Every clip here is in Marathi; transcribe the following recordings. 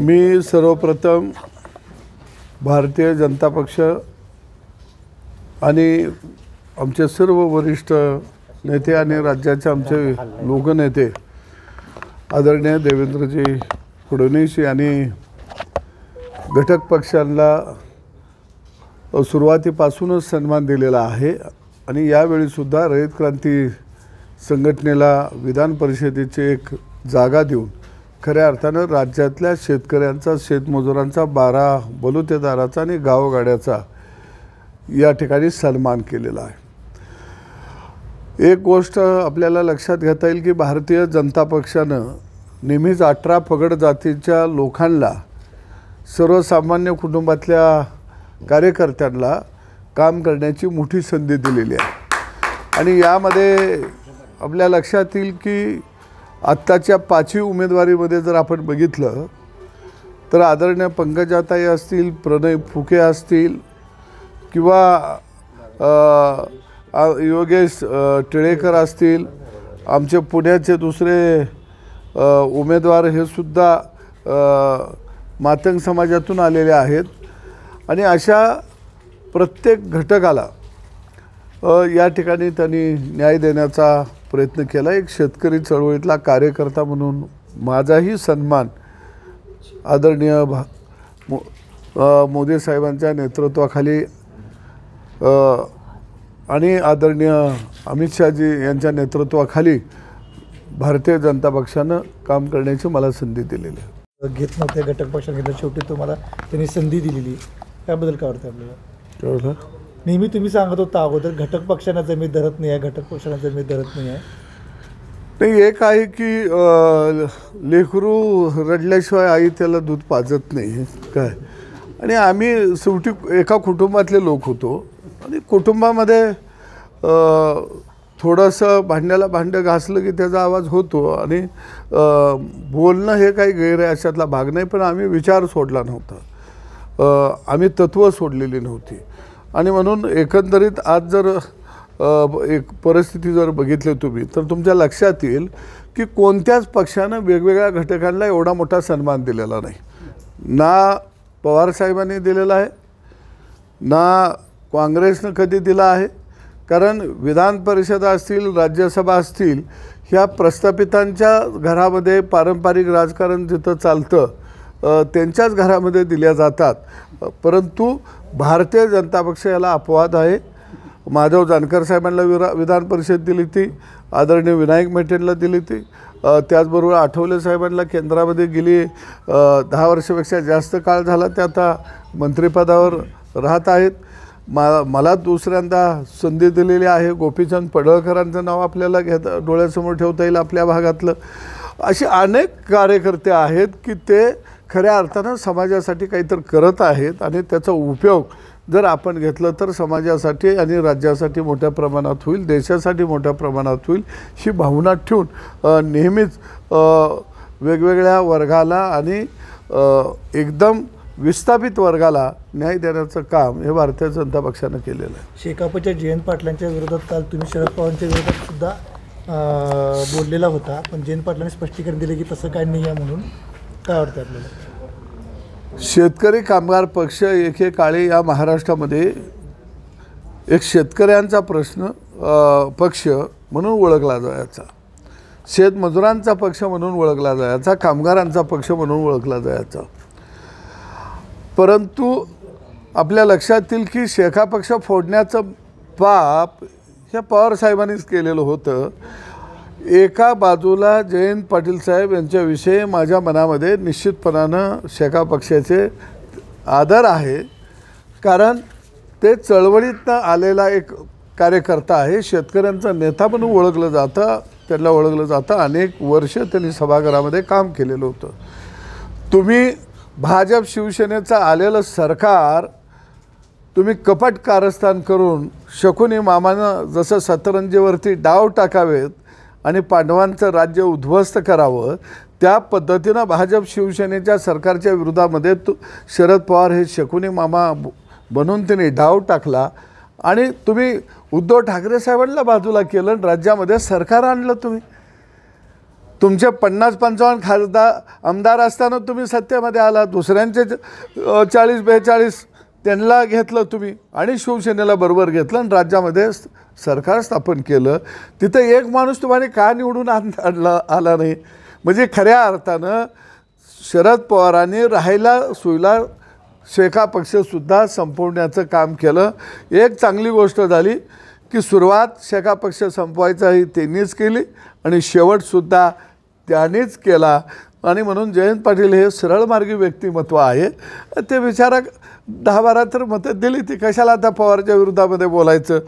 मी सर्वप्रथम भारतीय जनता पक्ष आणि आमचे सर्व वरिष्ठ नेते आणि राज्याचे आमचे लोकनेते आदरणीय देवेंद्रजी फडणवीस यांनी घटक पक्षांना सुरुवातीपासूनच सन्मान दिलेला आहे आणि यावेळी सुद्धा रयत क्रांती संघटनेला विधान परिषदेची एक जागा देऊन खऱ्या अर्थानं राज्यातल्या शेतकऱ्यांचा, शेतमजुरांचा, 12 बलुतेदाराचा आणि गावगाड्याचा या ठिकाणी सन्मान केलेला आहे। एक गोष्ट आपल्याला लक्षात घेता येईल की भारतीय जनता पक्षानं नेहमीच 18 पगड जातीच्या लोकांना, सर्वसामान्य कुटुंबातल्या कार्यकर्त्यांना काम करण्याची मोठी संधी दिलेली आहे आणि यामध्ये आपल्या लक्षात येईल की आत्ताच्या 5ही उमेदवारीमध्ये जर आपण बघितलं तर आदरणीय पंकजाताई असतील, प्रणय फुके असतील किंवा योगेश टिळेकर असतील, आमचे पुण्याचे दुसरे उमेदवार हे सुद्धा मातंग समाजातून आलेले आहेत आणि अशा प्रत्येक घटकाला या ठिकाणी त्यांनी न्याय देण्याचा प्रयत्न केला। एक शेतकरी चळवळीतला कार्यकर्ता म्हणून माझाही सन्मान आदरणीय मोदी साहेबांच्या नेतृत्वाखाली आणि आदरणीय अमित शहाजी यांच्या नेतृत्वाखाली भारतीय जनता पक्षानं काम करण्याची मला संधी दिलेली आहे। घेत नव्हते घटक पक्षाने घेतलं, शेवटी तुम्हाला त्यांनी संधी दिलेली, त्याबद्दल काय वाटतं आपल्याला? कळलं? नेहमी तुम्ही सांगत होता अगोदर घटक पक्षांना जमीन धरत नाही आहे, घटक पक्षांना जमीन धरत नाही आहे। नाही, एक आहे की लेकरू रडल्याशिवाय आई त्याला दूध पाजत नाही काय, आणि आम्ही शेवटी एका कुटुंबातले लोक होतो आणि कुटुंबामध्ये थोडंसं भांड्याला भांडं घासलं की त्याचा आवाज होतो आणि बोलणं हे काही गैर आहे अशातला भाग नाही, पण आम्ही विचार सोडला नव्हता, आम्ही तत्त्व सोडलेली नव्हती आणि म्हणून एकंदरीत आज जर एक परिस्थिती जर बघितली तुम्ही तर तुमच्या लक्षात येईल की कोणत्याच पक्षानं वेगवेगळ्या घटकांना एवढा मोठा सन्मान दिलेला नाही। ना पवारसाहेबांनी दिलेला आहे, ना काँग्रेसनं कधी दिला आहे, कारण विधान परिषद असतील, राज्यसभा असतील, ह्या प्रस्थापितांच्या घरामध्ये पारंपरिक राजकारण जिथं चालतं त्यांच्याच घरामध्ये दिल्या जातात, परंतु भारतीय जनता पक्ष याला अपवाद आहे। माधव जानकर साहेबांना विधान परिषद दिली ती, आदरणीय विनायक मेटेंना दिली ती, त्याचबरोबर आठवले साहेबांना केंद्रामध्ये गेली 10 वर्षापेक्षा जास्त काळ झाला, ते आता मंत्रिपदावर राहत आहेत। मला दुसऱ्यांदा संधी दिलेली आहे। गोपीचंद पडळकरांचं नाव आपल्याला डोळ्यासमोर ठेवता येईल आपल्या भागातलं। असे अनेक कार्यकर्ते आहेत की ते खऱ्या अर्थानं समाजासाठी काहीतरी करत आहेत आणि त्याचा उपयोग जर आपण घेतलं तर समाजासाठी आणि राज्यासाठी मोठ्या प्रमाणात होईल, देशासाठी मोठ्या प्रमाणात होईल, ही भावना ठेवून नेहमीच वेगवेगळ्या वर्गाला आणि एकदम विस्थापित वर्गाला न्याय देण्याचं काम हे भारतीय जनता पक्षानं केलेलं आहे। शेकापच्या जयंत पाटलांच्या विरोधात काल तुम्ही शरद पवारांच्या विरोधात सुद्धा बोललेला होता, पण जयंत पाटलांनी स्पष्टीकरण दिले की तसं काय नाही आहे, म्हणून काय वाटतं आपल्याला? शेतकरी कामगार पक्ष एकेकाळी या महाराष्ट्रामध्ये एक शेतकऱ्यांचा पक्ष म्हणून ओळखला जायचा, शेतमजुरांचा पक्ष म्हणून ओळखला जायचा, कामगारांचा पक्ष म्हणून ओळखला जायचा, परंतु आपल्या लक्षात येईल की शेका पक्ष फोडण्याचं पाप ह्या पवारसाहेबांनीच केलेलं होतं। एका बाजूला जयंत पाटील साहेब यांच्याविषयी माझ्या मनामध्ये निश्चितपणानं शेका पक्षाचे आदर आहे, कारण ते चळवळीतनं आलेला एक कार्यकर्ता आहे, शेतकऱ्यांचा नेता म्हणून ओळखलं जातं, त्यांना ओळखलं जातं। अनेक वर्ष त्यांनी सभागृहामध्ये काम केलेलं होतं। तुम्ही भाजप शिवसेनेचं आलेलं सरकार तुम्ही कपट कारस्थान करून शकुनी मामानं जसं सतरंजीवरती डाव टाकावेत आणि पांडवांचं राज्य उद्ध्वस्त करावं, त्या पद्धतीनं भाजप शिवसेनेच्या सरकारच्या विरोधामध्ये शरद पवार हे शकुनी मामा बनून त्यांनी डाव टाकला आणि तुम्ही उद्धव ठाकरे साहेबांना बाजूला केलं, राज्यामध्ये सरकार आणलं। तुमचे 50-55 खासदार आमदार असताना तुम्ही सत्तेमध्ये आला, दुसऱ्यांचे 40-42 त्यांना घेतलं तुम्ही आणि शिवसेनेला बरोबर घेतलं आणि राज्यामध्ये सरकार स्थापन केलं. तिथं एक माणूस तुम्हाला का निवडून आला नाही? म्हणजे खऱ्या अर्थानं शरद पवारांनी राहायला सोयला शेका पक्षसुद्धा संपवण्याचं काम केलं. एक चांगली गोष्ट झाली की सुरुवात शेका पक्ष संपवायचाही त्यांनीच केली आणि शेवटसुद्धा त्यांनीच केला. आणि म्हणून जयंत पाटील हे सरळमार्गी व्यक्तिमत्व आहे. ते बिचारा 10-12 तर मतं दिली, ती कशाला आता पवारच्या विरोधामध्ये बोलायचं.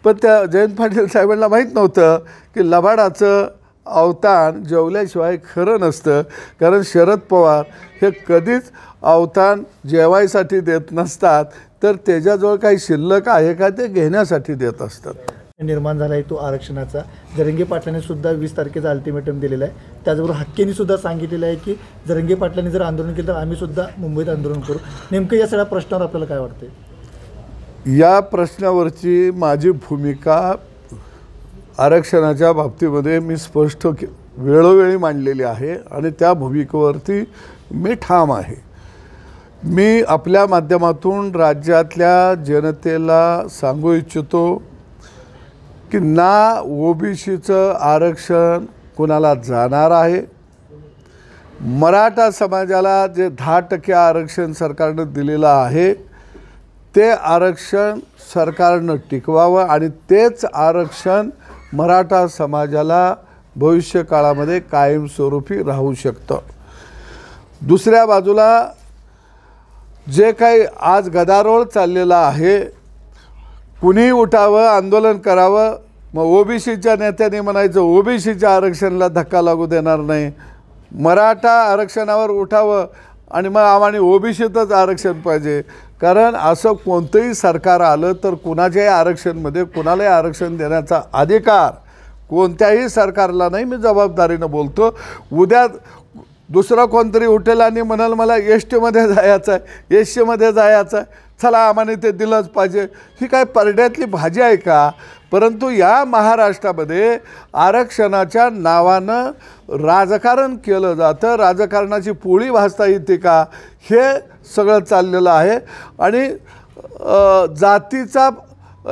पण त्या जयंत पाटील साहेबांना माहीत नव्हतं की लबाडाचं अवतान जेवल्याशिवाय खरं नसतं. कारण शरद पवार हे कधीच अवतान जेवायसाठी देत नसतात, तर त्याच्याजवळ काही शिल्लक आहे का ते घेण्यासाठी देत असतात. निर्माण झाला आहे तो आरक्षणाचा. जरंगे पाटलांनी सुद्धा 20 तारखेचा अल्टिमेटम दिलेला आहे. त्याचबरोबर हक्केंनी सुद्धा सांगितलेलं आहे की जरंगे पाटलांनी जर आंदोलन केलं तर आम्ही सुद्धा मुंबईत आंदोलन करू. नेमकं या सगळ्या प्रश्नावर आपल्याला काय वाटतंय? या प्रश्नावरची माझी भूमिका आरक्षणाच्या बाबतीमध्ये मी स्पष्ट वेळोवेळी मांडलेली आहे आणि त्या भूमिकेवरती मी ठाम आहे. मी आपल्या माध्यमातून राज्यातल्या जनतेला सांगू इच्छितो की ना ओबीसीचं आरक्षण कुणाला जाणार आहे. मराठा समाजाला जे 10% आरक्षण सरकारनं दिलेलं आहे ते आरक्षण सरकारनं टिकवावं आणि तेच आरक्षण मराठा समाजाला भविष्य काळामध्ये कायमस्वरूपी राहू शकतं. दुसऱ्या बाजूला जे काही आज गदारोळ चाललेला आहे, कुणी उठावं, आंदोलन करावं, मग ओबीसीच्या नेत्यांनी म्हणायचं ओबीसीच्या आरक्षणाला धक्का लागू देणार नाही, मराठा आरक्षणावर उठावं आणि मग आम्हाला ओबीसीतच आरक्षण पाहिजे. कारण असं कोणतंही सरकार आलं तर कुणाच्याही आरक्षणमध्ये कुणालाही आरक्षण देण्याचा अधिकार कोणत्याही सरकारला नाही. मी जबाबदारीनं बोलतो. उद्या दुसरा कोणतरी उठेल आणि म्हणाल मला एसटीमध्ये जायचं आहे, एसटीमध्ये जायचं आहे, चला आम्हाला ते दिलंच पाहिजे. ही काय परड्यातली भाजी आहे का? परंतु या महाराष्ट्रामध्ये आरक्षणाच्या नावानं राजकारण केलं जातं. राजकारणाची पोळी भाजता येते का? हे सगळं चाललेलं आहे. आणि जातीचा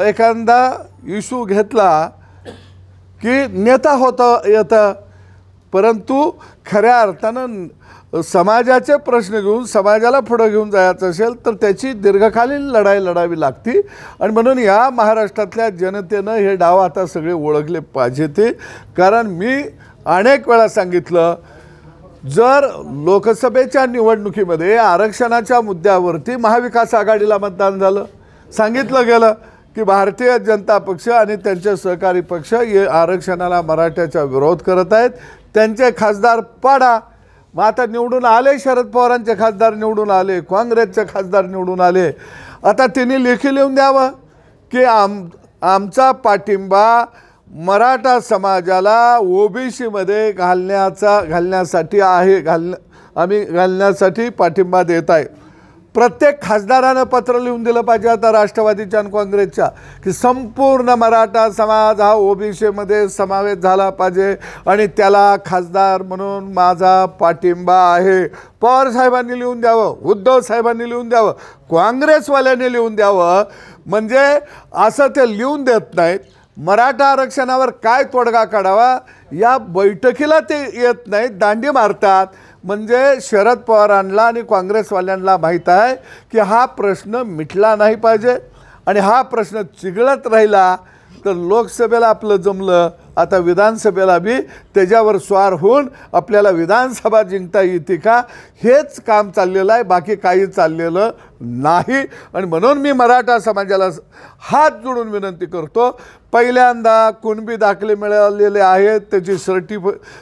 एखादा इशू घेतला की नेता होता येतं, परंतु खऱ्या अर्थानं समाजाचे प्रश्न घेऊन समाजाला पुढं घेऊन जायचं असेल तर त्याची दीर्घकालीन लढाई लढावी लागते. आणि म्हणून या महाराष्ट्रातल्या जनतेनं हे डाव आता सगळे ओळखले पाहिजे ते. कारण मी अनेक वेळा सांगितलं, जर लोकसभेच्या निवडणुकीमध्ये आरक्षणाच्या मुद्द्यावरती महाविकास आघाडीला मतदान झालं, सांगितलं गेलं की भारतीय जनता पक्ष आणि त्यांचे सहकारी पक्ष हे आरक्षणाला मराठ्याचा विरोध करत आहेत, त्यांचे खासदार पाडा. मग आता निवडून आले, शरद पवारांचे खासदार निवडून आले, काँग्रेसचे खासदार निवडून आले. आता त्यांनी लेखी लिहून द्यावं की आमचा पाठिंबा मराठा समाजाला ओबीसीमध्ये घालण्यासाठी आहे, आम्ही घालण्यासाठी पाठिंबा देत आहे. प्रत्येक खासदारानं पत्र लिहून दिलं पाहिजे आता राष्ट्रवादीच्या आणि काँग्रेसच्या की संपूर्ण मराठा समाज हा ओबीसीमध्ये समावेश झाला पाहिजे आणि त्याला खासदार म्हणून माझा पाठिंबा आहे. पवार साहेबांनी लिहून द्यावं, उद्धव साहेबांनी लिहून द्यावं, काँग्रेसवाल्यांनी लिहून द्यावं. म्हणजे असं ते लिहून देत नाहीत. मराठा आरक्षणावर काय तोडगा काढावा या बैठकीला ते येत नाहीत, दांडी मारतात. म्हणजे शरद पवारांना आणि काँग्रेसवाल्यांना माहीत आहे की हा प्रश्न मिटला नाही पाहिजे आणि हा प्रश्न चिघळत राहिला तर लोकसभेला आपलं जमलं, आता विधानसभेला बी त्याच्यावर स्वार होऊन आपल्याला विधानसभा जिंकता येते का, हेच काम चाललेलं आहे, बाकी काही चाललेलं नाही. आणि म्हणून मी मराठा समाजाला हात जोडून विनंती करतो, पहिल्यांदा कुणबी दाखले मिळालेले आहेत त्याची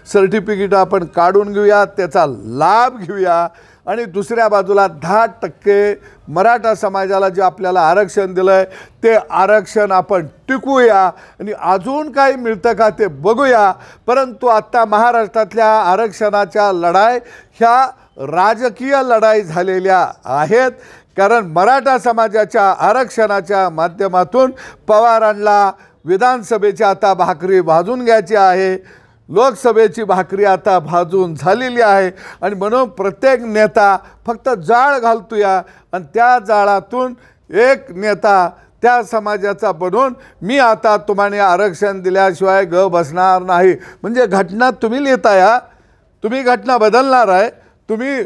सर्टिफिकेट आपण काढून घेऊया, त्याचा लाभ घेऊया. आणि दुसऱ्या बाजूला 10% मराठा समाजाला जे आपल्याला आरक्षण दिलं आहे ते आरक्षण आपण टिकवूया आणि अजून काही मिळतं का ते बघूया. परंतु आत्ता महाराष्ट्रातल्या आरक्षणाच्या लढाई ह्या राजकीय लढाई झालेल्या आहेत. कारण मराठा समाजाच्या आरक्षणाच्या माध्यमातून पवारांना विधानसभेची आता भाकरी भाजून घ्यायची आहे. लोकसभेची भाकरी आता भाजून झालेली आहे आणि म्हणून प्रत्येक नेता फक्त जाळ घालतोया आणि त्या जाळातून एक नेता त्या समाजाचा बनून मी आता तुम्हाला आरक्षण दिल्याशिवाय ग बसणार नाही. म्हणजे घटना तुम्ही लिहिताय, तुम्ही घटना बदलणार आहे, तुम्ही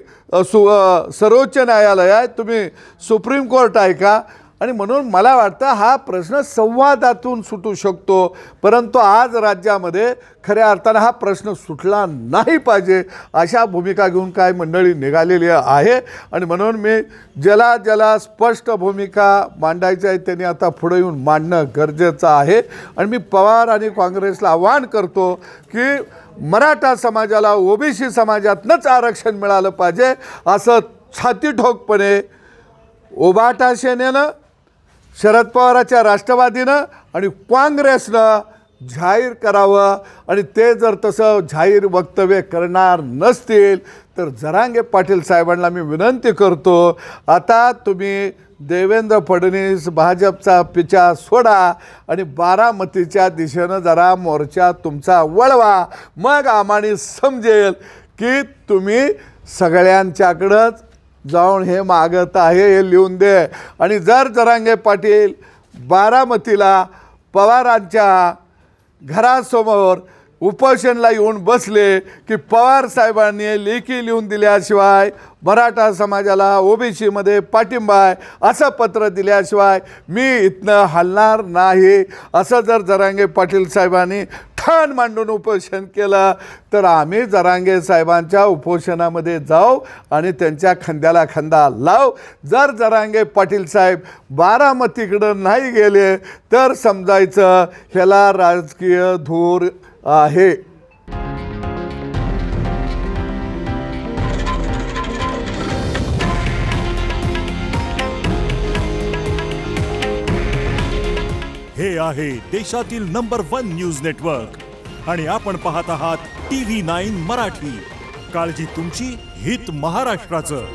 सर्वोच्च न्यायालय आहे, तुम्ही सुप्रीम कोर्ट आहे का? आणि म्हणून मला वाटतं हा प्रश्न संवादातून सुटू शकतो, परंतु आज राज्यामध्ये खऱ्या अर्थानं हा प्रश्न सुटला नाही पाहिजे अशा भूमिका घेऊन काय मंडळी निघालेली आहे. आणि म्हणून मी ज्याला स्पष्ट भूमिका मांडायची आहे त्यांनी आता पुढे येऊन मांडणं गरजेचं आहे. आणि मी पवार आणि काँग्रेसला आवाहन करतो की मराठा समाजाला ओबीसी समाजातनंच आरक्षण मिळालं पाहिजे असं छाती ठोकपणे उभाटा सेनेनं, शरद पवारांच्या राष्ट्रवादीनं आणि काँग्रेसनं जाहीर करावं. आणि ते जर तसं जाहीर वक्तव्य करणार नसतील तर जरांगे पाटील साहेबांना मी विनंती करतो, आता तुम्ही देवेंद्र फडणवीस भाजपचा पिछा सोडा आणि बारामतीच्या दिशेनं जरा मोर्चा तुमचा वळवा. मग आम्हाला समजेल की तुम्ही सगळ्यांच्याकडंच जाऊन हे मागत आहे हे लिहून दे. आणि जर जरांगे पाटील बारामतीला पवारांच्या घरासमोर उपोषणला येऊन बसले की पवार साहेबांनी लेखी लिहून दिल्याशिवाय मराठा समाजाला ओबीसीमध्ये पाठिंबा आहे असं पत्र दिल्याशिवाय मी इथनं हलणार नाही असं जर जरांगे पाटील साहेबांनी ठाण मांडून उपोषण केलं तर आम्ही जरांगे साहेबांच्या उपोषणामध्ये जाऊ आणि त्यांच्या खांद्याला खांदा लाव. जर जरांगे पाटील साहेब बारामतीकडं नाही गेले तर समजायचं ह्याला राजकीय धूर आहे. हे आहे देशातील नंबर 1 न्यूज नेटवर्क आणि आपण पाहत आहात TV9 मराठी. काळजी तुमची, हित महाराष्ट्राचं.